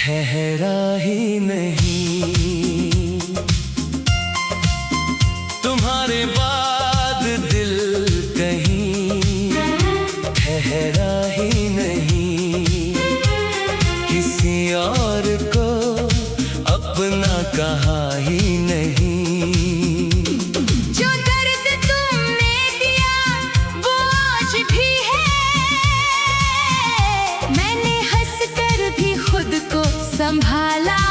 ठहरा ही नहीं, तुम्हारे बाद दिल कहीं ठहरा ही नहीं, किसी और को अपना कहा ही नहीं। जो दर्द तुमने दिया वो आज भी है, मैंने हंस कर भी खुद को संभाला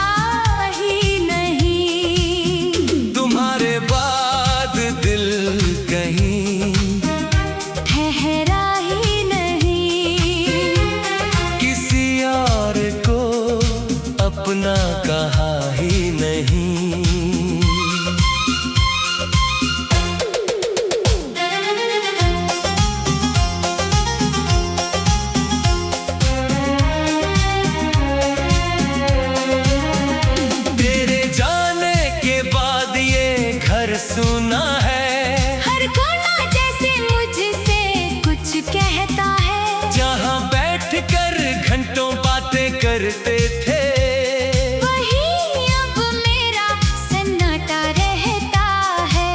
ही नहीं। तुम्हारे बाद दिल कहीं ठहरा ही नहीं, किसी और को अपना कहा ही नहीं। सुना है हर कोना जैसे मुझसे कुछ कहता है, जहाँ बैठकर घंटों बातें करते थे वही अब मेरा सन्नाटा रहता है।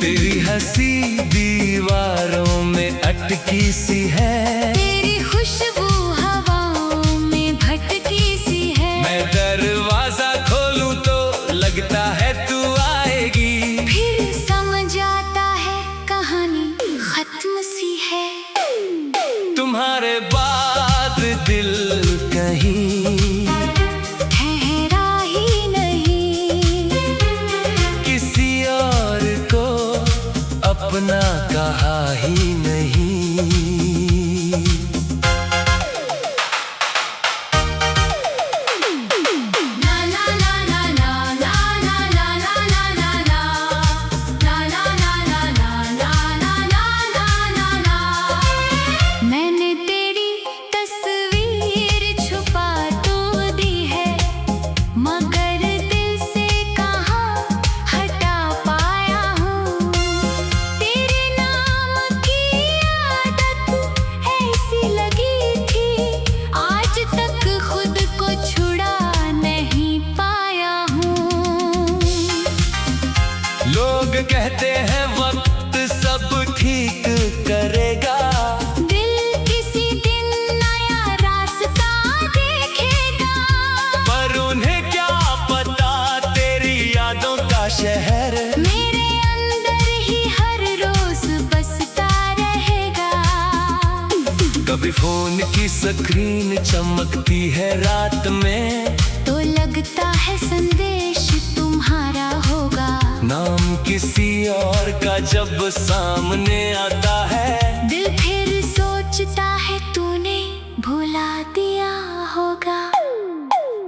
तेरी हंसी दीवारों में अटकी सी है, तेरी खुशबू हवाओं में भटकी सी है। मैं दरवाजा खोलूं तो लगता है तू आएगी, फिर समझ आता है कहानी खत्म सी है। तुम्हारे बाद दिल कहीं ठहरा ही नहीं, किसी और को अपना कहा ही नहीं। लोग कहते हैं वक्त सब ठीक करेगा, दिल किसी दिन नया रास्ता देखेगा, पर उन्हें क्या पता तेरी यादों का शहर मेरे अंदर ही हर रोज बसता रहेगा। कभी फोन की स्क्रीन चमकती है रात में, तो लगता है संदेश तुम्हारा होगा, नाम किसी और का जब सामने आता है, दिल फिर सोचता है तूने भुला दिया होगा।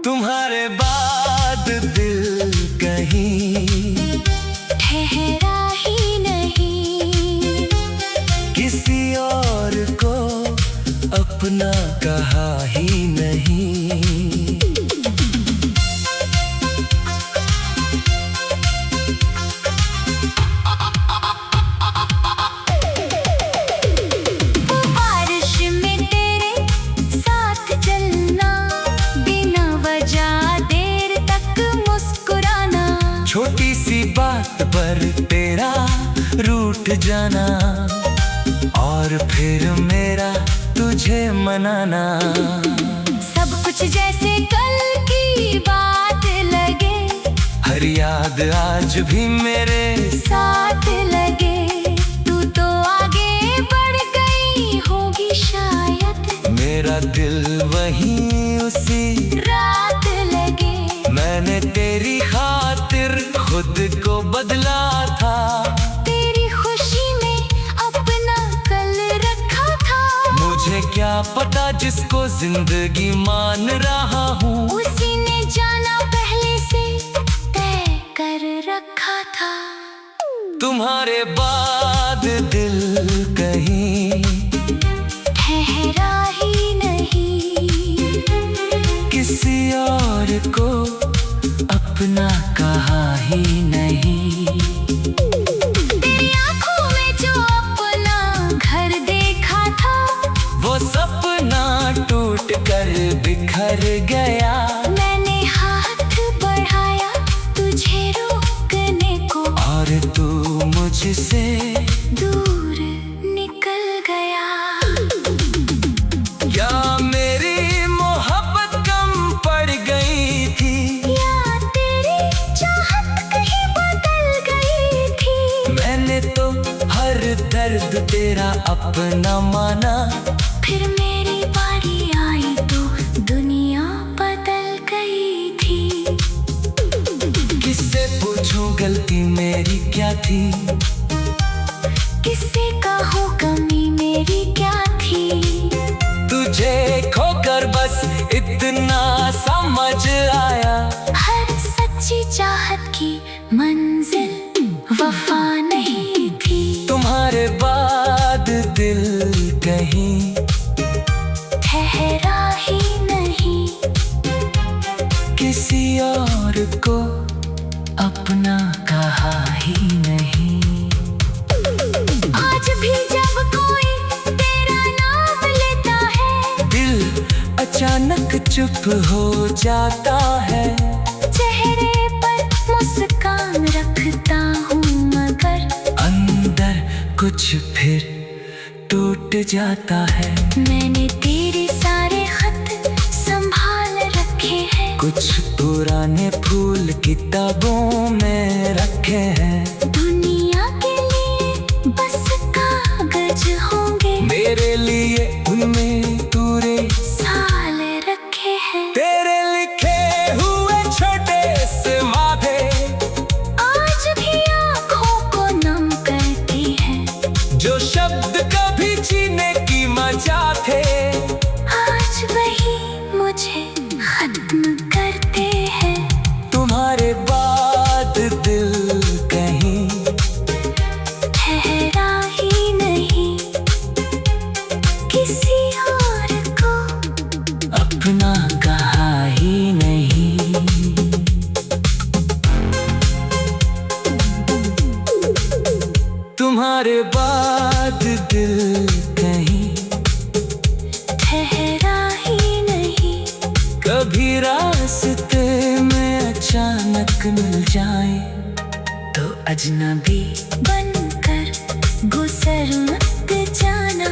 तुम्हारे बाद दिल कहीं ठहरा ही नहीं, किसी और को अपना कहा ही नहीं। छोटी सी बात पर तेरा रूठ जाना और फिर मेरा तुझे मनाना, सब कुछ जैसे कल की बात लगे, हर याद आज भी मेरे साथ लगे। तू तो आगे बढ़ गई होगी शायद, मेरा दिल वहीं उसी रात लगे। मैंने तेरी खातिर खुद को बदला था, तेरी खुशी में अपना कल रखा था। मुझे क्या पता जिसको जिंदगी मान रहा हूँ, उसी ने जाना पहले से तय कर रखा था। तुम्हारे बाद दिल कहीं ठहरा ही नहीं, किसी और को अपना कहा ही नहीं। तेरी आंखों में जो अपना घर देखा था, वो सपना टूट कर पर बिखर गया। मैंने हाथ बढ़ाया तुझे रोकने को, और तू मुझसे दूर निकल गया। क्या मेरी मोहब्बत कम पड़ गई थी, या तेरी चाहत कहीं बदल गई थी। मैंने तो हर दर्द तेरा अपना माना। फिर मेरी बारी आई तो दुनिया बदल गई थी। किससे पूछूं गलती मेरी क्या थी, किससे कहूँ कमी मेरी क्या थी। तुझे खोकर बस इतना समझ आया, हर सच्ची चाहत की मंजिल वफा नहीं थी। तुम्हारे बाद दिल कहीं ठहरा ही नहीं, किसी और को अपना कहा ही नहीं। आज भी जब कोई तेरा नाम लेता है, दिल अचानक चुप हो जाता है। चेहरे पर मुस्कान रखता हूँ मगर अंदर कुछ फिर टूट जाता है। मैंने तेरे सारे खत संभाल रखे हैं। कुछ पुराने फूल किताबों में रखे हैं। दुनिया के लिए बस कागज होंगे, मेरे लिए उनमें पूरे साल रखे हैं। तेरे लिखे हुए छोटे से वादे आज भी आँखों को नम करती है। जो शब्द कभी जीने की मजा थे, आज वही मुझे खत्म करते हैं। तुम्हारे बाद दिल कहीं ठहरा ही नहीं, किसी और को अपना कहा ही नहीं। तुम्हारे बाद दिल कहीं ठहरा ही नहीं। कभी रास्ते में अचानक मिल जाए तो अजनबी बनकर गुजर मत जाना।